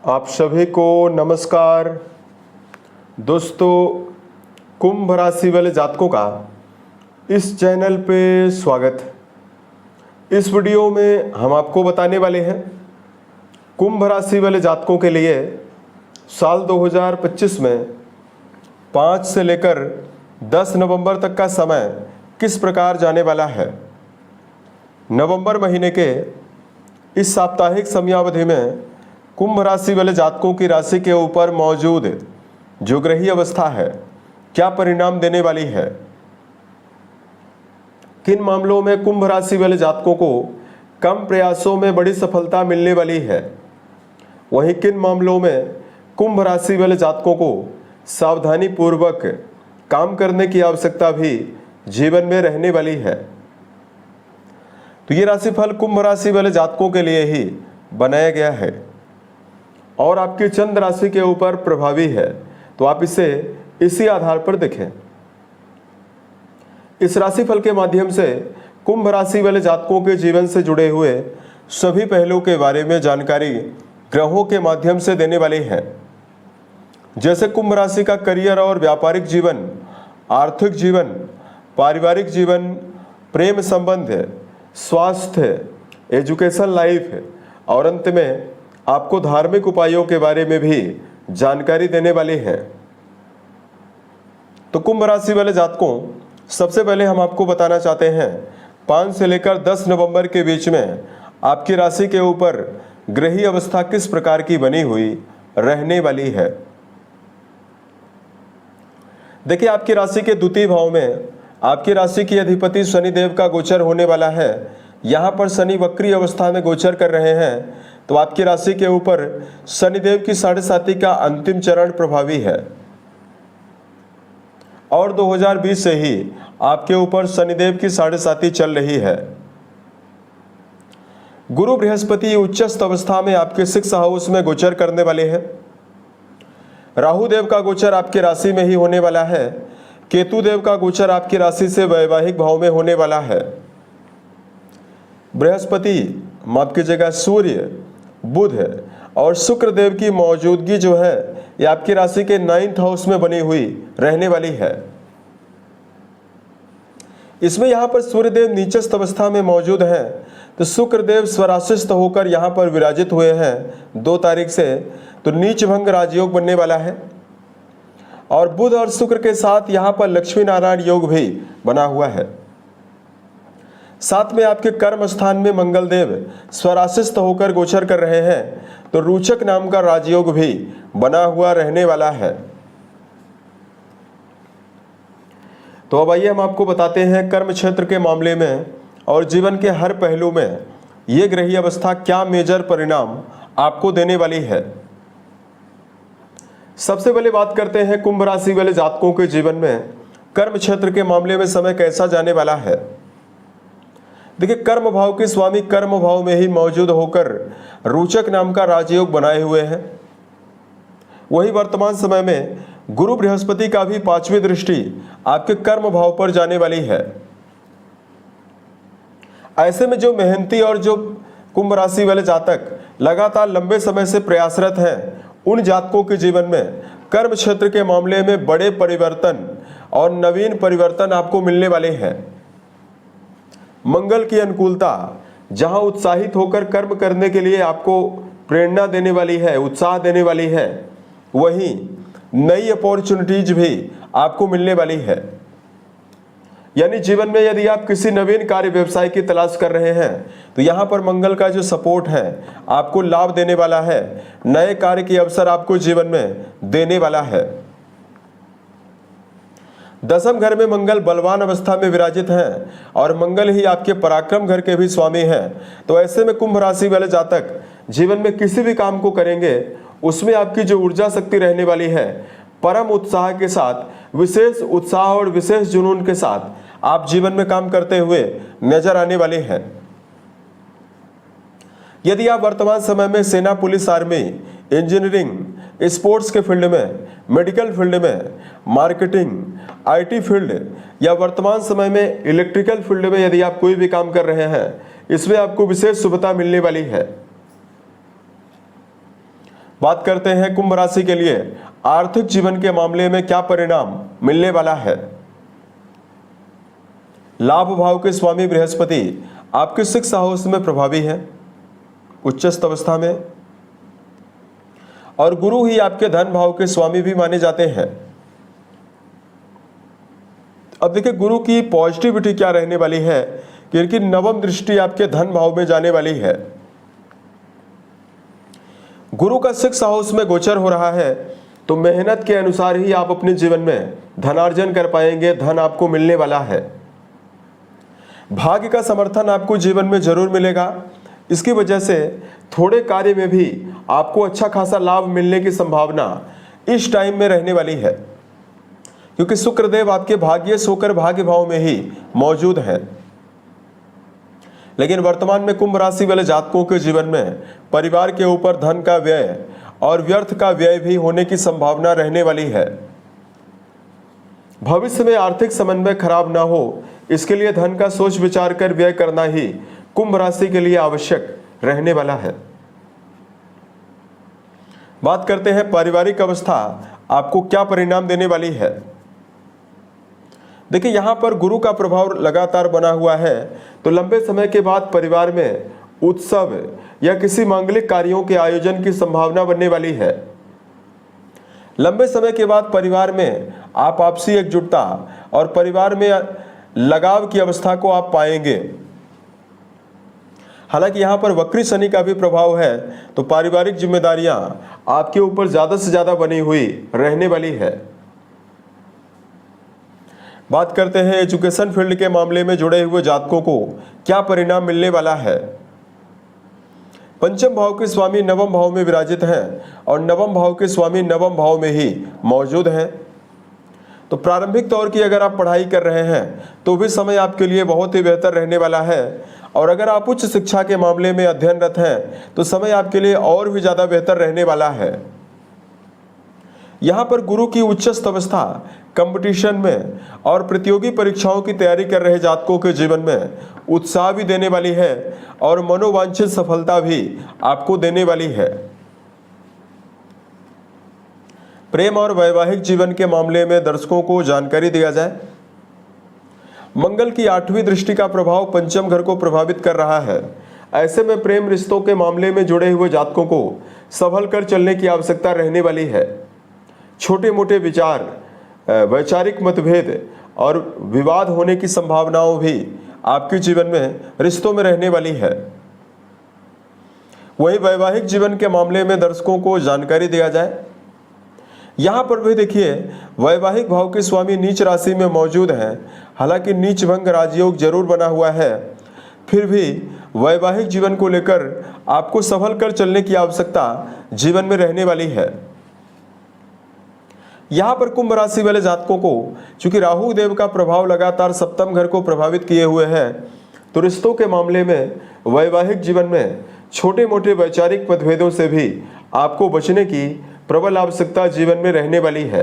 आप सभी को नमस्कार। दोस्तों, कुंभ राशि वाले जातकों का इस चैनल पे स्वागत है। इस वीडियो में हम आपको बताने वाले हैं कुंभ राशि वाले जातकों के लिए साल 2025 में 5 से लेकर 10 नवंबर तक का समय किस प्रकार जाने वाला है। नवंबर महीने के इस साप्ताहिक समयावधि में कुंभ राशि वाले जातकों की राशि के ऊपर मौजूद जो ग्रही अवस्था है क्या परिणाम देने वाली है। किन मामलों में कुंभ राशि वाले जातकों को कम प्रयासों में बड़ी सफलता मिलने वाली है, वहीं किन मामलों में कुंभ राशि वाले जातकों को सावधानी पूर्वक काम करने की आवश्यकता भी जीवन में रहने वाली है। तो ये राशिफल कुंभ राशि वाले जातकों के लिए ही बनाया गया है और आपकी चंद्र राशि के ऊपर प्रभावी है, तो आप इसे इसी आधार पर देखें। इस राशिफल के माध्यम से कुंभ राशि वाले जातकों के जीवन से जुड़े हुए सभी पहलुओं के बारे में जानकारी ग्रहों के माध्यम से देने वाली है। जैसे कुंभ राशि का करियर और व्यापारिक जीवन, आर्थिक जीवन, पारिवारिक जीवन, प्रेम संबंध, स्वास्थ्य, एजुकेशन लाइफ और अंत में आपको धार्मिक उपायों के बारे में भी जानकारी देने वाली है। तो कुंभ राशि वाले जातकों, सबसे पहले हम आपको बताना चाहते हैं 5 से लेकर 10 नवंबर के बीच में आपकी राशि के ऊपर ग्रही अवस्था किस प्रकार की बनी हुई रहने वाली है। देखिए, आपकी राशि के द्वितीय भाव में आपकी राशि की अधिपति शनिदेव का गोचर होने वाला है। यहाँ पर शनि वक्री अवस्था में गोचर कर रहे हैं, तो आपकी राशि के ऊपर शनिदेव की 7.5 का अंतिम चरण प्रभावी है और 2020 से ही आपके ऊपर शनिदेव की 7.5 चल रही है। गुरु बृहस्पति उच्चस्थ अवस्था में आपके 6 हाउस में गोचर करने वाले हैं। राहु देव का गोचर आपकी राशि में ही होने वाला है। केतु देव का गोचर आपकी राशि से वैवाहिक भाव में होने वाला है। बृहस्पति, माफ कीजिएगा, सूर्य, बुध और शुक्र देव की मौजूदगी जो है ये आपकी राशि के 9th हाउस में बनी हुई रहने वाली है। इसमें यहाँ पर सूर्य देव नीचस्थ अवस्था में मौजूद हैं, तो शुक्र देव स्वराशिस्थ होकर यहाँ पर विराजित हुए हैं 2 तारीख से, तो नीच भंग राजयोग बनने वाला है। और बुध और शुक्र के साथ यहाँ पर लक्ष्मी नारायण योग भी बना हुआ है। साथ में आपके कर्म स्थान में मंगल देव स्वराशिस्थ होकर गोचर कर रहे हैं, तो रोचक नाम का राजयोग भी बना हुआ रहने वाला है। तो अब आइए हम आपको बताते हैं कर्म क्षेत्र के मामले में और जीवन के हर पहलू में ये ग्रही अवस्था क्या मेजर परिणाम आपको देने वाली है। सबसे पहले बात करते हैं कुंभ राशि वाले जातकों के जीवन में कर्म क्षेत्र के मामले में समय कैसा जाने वाला है। देखिए, कर्म भाव के स्वामी कर्म भाव में ही मौजूद होकर रोचक नाम का राजयोग बनाए हुए हैं। वही वर्तमान समय में गुरु बृहस्पति का भी 5वीं दृष्टि आपके कर्म भाव पर जाने वाली है। ऐसे में जो मेहनती और जो कुंभ राशि वाले जातक लगातार लंबे समय से प्रयासरत हैं, उन जातकों के जीवन में कर्म क्षेत्र के मामले में बड़े परिवर्तन और नवीन परिवर्तन आपको मिलने वाले हैं। मंगल की अनुकूलता जहां उत्साहित होकर कर्म करने के लिए आपको प्रेरणा देने वाली है, उत्साह देने वाली है, वहीं नई अपॉर्चुनिटीज भी आपको मिलने वाली है। यानी जीवन में यदि आप किसी नवीन कार्य व्यवसाय की तलाश कर रहे हैं, तो यहाँ पर मंगल का जो सपोर्ट है आपको लाभ देने वाला है, नए कार्य के अवसर आपको जीवन में देने वाला है। 10वें घर में मंगल बलवान अवस्था में विराजित हैं और मंगल ही आपके पराक्रम घर के भी स्वामी हैं। तो ऐसे में कुंभ राशि वाले जातक जीवन में किसी भी काम को करेंगे, उसमें आपकी जो ऊर्जा शक्ति रहने वाली है, परम उत्साह के साथ, विशेष उत्साह और विशेष जुनून के साथ आप जीवन में काम करते हुए नजर आने वाले हैं। यदि आप वर्तमान समय में सेना, पुलिस, आर्मी, इंजीनियरिंग, स्पोर्ट्स के फील्ड में, मेडिकल फील्ड में, मार्केटिंग, आईटी फील्ड या वर्तमान समय में इलेक्ट्रिकल फील्ड में यदि आप कोई भी काम कर रहे हैं, इसमें आपको विशेष शुभता मिलने वाली है। बात करते हैं कुंभ राशि के लिए आर्थिक जीवन के मामले में क्या परिणाम मिलने वाला है। लाभ भाव के स्वामी बृहस्पति आपके 6th हाउस में प्रभावी है उच्चस्थ अवस्था में, और गुरु ही आपके धन भाव के स्वामी भी माने जाते हैं। अब देखिए गुरु की पॉजिटिविटी क्या रहने वाली है कि इनकी नवम दृष्टि आपके धन भाव में जाने वाली है। गुरु का 6th हाउस में गोचर हो रहा है, तो मेहनत के अनुसार ही आप अपने जीवन में धनार्जन कर पाएंगे, धन आपको मिलने वाला है। भाग्य का समर्थन आपको जीवन में जरूर मिलेगा। इसकी वजह से थोड़े कार्य में भी आपको अच्छा खासा लाभ मिलने की संभावना इस टाइम में रहने वाली है, क्योंकि शुक्रदेव आपके भाग्येश होकर भाग्य भाव में ही मौजूद हैं। लेकिन वर्तमान में कुंभ राशि वाले जातकों के जीवन में परिवार के ऊपर धन का व्यय और व्यर्थ का व्यय भी होने की संभावना रहने वाली है। भविष्य में आर्थिक समन्वय खराब ना हो, इसके लिए धन का सोच विचार कर व्यय करना ही कुंभ राशि के लिए आवश्यक रहने वाला है। बात करते हैं पारिवारिक अवस्था आपको क्या परिणाम देने वाली है। देखिए यहां पर गुरु का प्रभाव लगातार बना हुआ है, तो लंबे समय के बाद परिवार में उत्सव या किसी मांगलिक कार्यों के आयोजन की संभावना बनने वाली है। लंबे समय के बाद परिवार में आप आपसी एकजुटता और परिवार में लगाव की अवस्था को आप पाएंगे। हालांकि यहां पर वक्री शनि का भी प्रभाव है, तो पारिवारिक जिम्मेदारियां आपके ऊपर ज्यादा से ज्यादा बनी हुई रहने वाली है। बात करते हैं एजुकेशन फील्ड के मामले में जुड़े हुए जातकों को क्या परिणाम मिलने वाला है। पंचम भाव के स्वामी नवम भाव में विराजित हैं और नवम भाव के स्वामी नवम भाव में ही मौजूद हैं। तो प्रारंभिक तौर की अगर आप पढ़ाई कर रहे हैं तो भी समय आपके लिए बहुत ही बेहतर रहने वाला है, और अगर आप उच्च शिक्षा के मामले में अध्ययनरत हैं तो समय आपके लिए और भी ज़्यादा बेहतर रहने वाला है। यहाँ पर गुरु की उच्चस्थ अवस्था कंपटीशन में और प्रतियोगी परीक्षाओं की तैयारी कर रहे जातकों के जीवन में उत्साह भी देने वाली है और मनोवांछित सफलता भी आपको देने वाली है। प्रेम और वैवाहिक जीवन के मामले में दर्शकों को जानकारी दिया जाए। मंगल की 8वीं दृष्टि का प्रभाव पंचम घर को प्रभावित कर रहा है। ऐसे में प्रेम रिश्तों के मामले में जुड़े हुए जातकों को संभल कर चलने की आवश्यकता रहने वाली है। छोटे मोटे विचार, वैचारिक मतभेद और विवाद होने की संभावनाओं भी आपके जीवन में रिश्तों में रहने वाली है। वहीं वैवाहिक जीवन के मामले में दर्शकों को जानकारी दिया जाए। यहाँ पर भी देखिए वैवाहिक भाव के स्वामी नीच राशि में मौजूद हैं। हालांकि नीच भंग राजयोग जरूर बना हुआ है, फिर भी वैवाहिक जीवन को लेकर आपको संभल कर चलने की आवश्यकता जीवन में रहने वाली है। यहाँ पर कुंभ राशि वाले जातकों को चूंकि राहु देव का प्रभाव लगातार सप्तम घर को प्रभावित किए हुए है, तो रिश्तों के मामले में वैवाहिक जीवन में छोटे मोटे वैचारिक मतभेदों से भी आपको बचने की प्रबल आवश्यकता जीवन में रहने वाली है।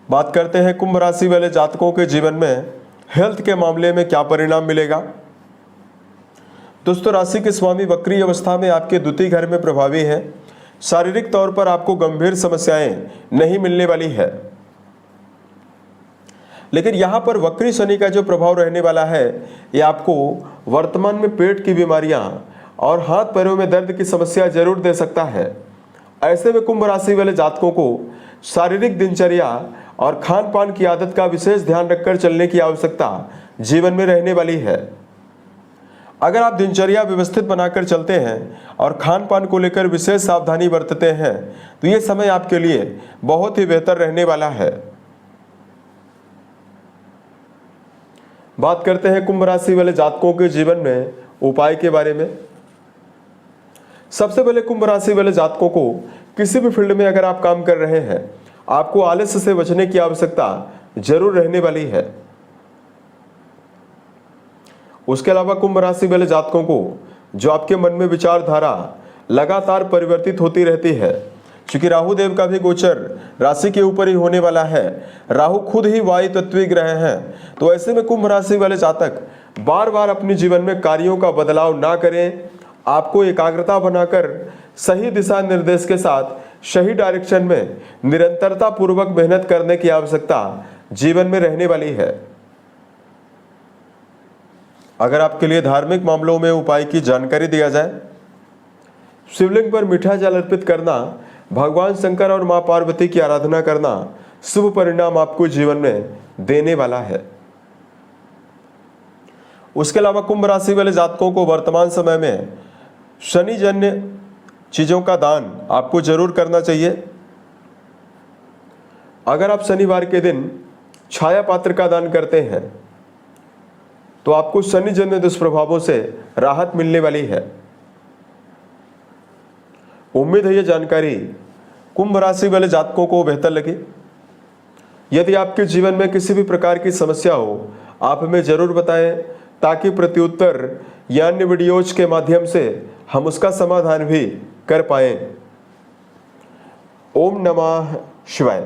बात करते हैं कुंभ राशि वाले जातकों के जीवन में हेल्थ के मामले में क्या परिणाम मिलेगा। दोस्तों राशि के स्वामी वक्री अवस्था में आपके द्वितीय घर में प्रभावी है। शारीरिक तौर पर आपको गंभीर समस्याएं नहीं मिलने वाली है, लेकिन यहां पर वक्री शनि का जो प्रभाव रहने वाला है, ये आपको वर्तमान में पेट की बीमारियां और हाथ पैरों में दर्द की समस्या जरूर दे सकता है। ऐसे में कुंभ राशि वाले जातकों को शारीरिक दिनचर्या और खान पान की आदत का विशेष ध्यान रखकर चलने की आवश्यकता जीवन में रहने वाली है। अगर आप दिनचर्या व्यवस्थित बनाकर चलते हैं और खान पान को लेकर विशेष सावधानी बरतते हैं तो ये समय आपके लिए बहुत ही बेहतर रहने वाला है। बात करते हैं कुंभ राशि वाले जातकों के जीवन में उपाय के बारे में। सबसे पहले कुंभ राशि वाले जातकों को किसी भी फील्ड में अगर आप काम कर रहे हैं, आपको आलस्य से बचने की आवश्यकता जरूर रहने वाली है। उसके अलावा कुंभ राशि वाले जातकों को जो आपके मन में विचारधारा लगातार परिवर्तित होती रहती है, क्योंकि राहु देव का भी गोचर राशि के ऊपर ही होने वाला है। राहु खुद ही वायु तत्वी ग्रह हैं, तो ऐसे में कुंभ राशि वाले जातक बार बार अपने जीवन में कार्यों का बदलाव ना करें आपको एकाग्रता बनाकर सही दिशा निर्देश के साथ सही डायरेक्शन में निरंतरता पूर्वक मेहनत करने की आवश्यकता जीवन में रहने वाली है। अगर आपके लिए धार्मिक मामलों में उपाय की जानकारी दिया जाए, शिवलिंग पर मीठा जल अर्पित करना, भगवान शंकर और मां पार्वती की आराधना करना शुभ परिणाम आपको जीवन में देने वाला है। उसके अलावा कुंभ राशि वाले जातकों को वर्तमान समय में शनि जन्य चीजों का दान आपको जरूर करना चाहिए। अगर आप शनिवार के दिन छाया पात्र का दान करते हैं तो आपको शनि जन्य दुष्प्रभावों से राहत मिलने वाली है। उम्मीद है यह जानकारी कुंभ राशि वाले जातकों को बेहतर लगी। यदि आपके जीवन में किसी भी प्रकार की समस्या हो, आप हमें जरूर बताएं ताकि प्रत्युत्तर या अन्य वीडियोज के माध्यम से हम उसका समाधान भी कर पाएं। ओम नमः शिवाय।